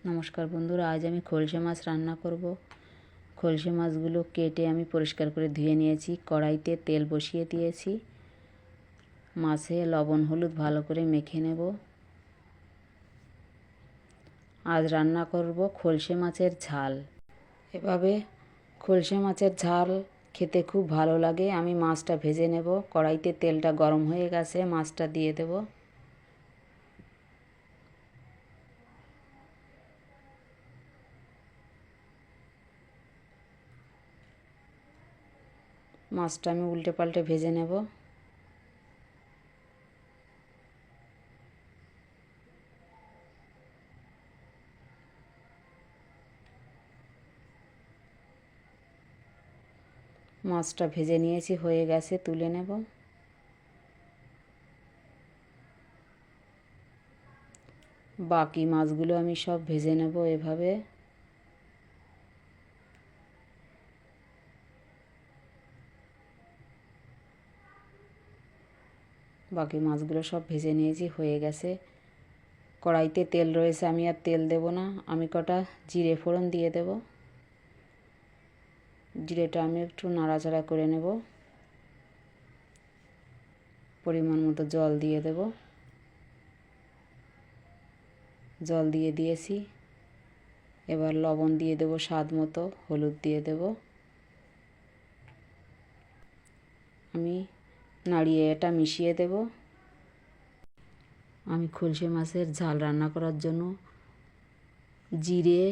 নমস্কার বন্ধুরা, আজ আমি খলসে মাছ রান্না করব। খলসে মাছগুলো কেটে আমি পরিষ্কার করে ধুয়ে নিয়েছি। কড়াইতে তেল বসিয়ে দিয়েছি। মাছে লবণ হলুদ ভালো করে মেখে নেব। আজ রান্না করব খলসে মাছের ঝাল। এভাবে খলসে মাছের ঝাল খেতে খুব ভালো লাগে। আমি মাছটা ভেজে নেব। কড়াইতে তেলটা গরম হয়ে গেছে, মাছটা দিয়ে দেব। মাছটা আমি উল্টে পাল্টে ভেজে নেব। মাছটা ভেজে নিয়েছি, হয়ে গেছে, তুলে নেব। বাকি মাছগুলো আমি সব ভেজে নেব এভাবে। বাকি মাছগুলো সব ভেজে নিয়েছি, হয়ে গেছে। কড়াইতে তেল রয়েছে, আমি আর তেল দেব না। আমি কটা জিরে ফোড়ন দিয়ে দেব। জিরেটা আমি একটু নাড়াচাড়া করে নেব। পরিমাণ মতো জল দিয়ে দেব। জল দিয়ে দিয়েছি। এবার লবণ দিয়ে দেব স্বাদ মতো, হলুদ দিয়ে দেব। আমি নাড়িয়ে এটা মিশিয়ে দেব। আমি খলসে মাছের ঝাল রান্না করার জন্য জিরে,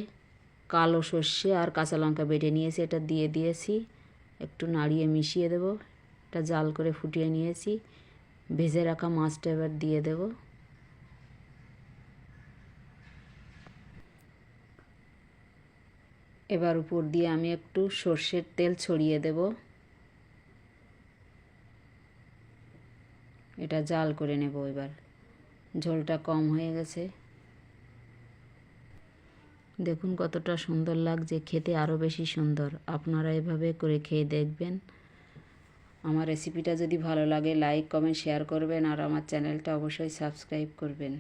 কালো সর্ষে আর কাঁচা লঙ্কা বেটে নিয়েছি, এটা দিয়ে দিয়েছি। একটু নাড়িয়ে মিশিয়ে দেব। এটা জাল করে ফুটিয়ে নিয়েছি। ভেজে রাখা মাছটা এবার দিয়ে দেব। এবার উপর দিয়ে আমি একটু সর্ষের তেল ছড়িয়ে দেব। এটা জাল করে নেব। এবার ঝোলটা কম হয়ে গেছে। দেখুন কতটা সুন্দর লাগছে, খেতে আরও বেশি সুন্দর। আপনারা এভাবে করে খেয়ে দেখবেন। আমার রেসিপিটা যদি ভালো লাগে লাইক কমেন্ট শেয়ার করবেন আর আমার চ্যানেলটা অবশ্যই সাবস্ক্রাইব করবেন।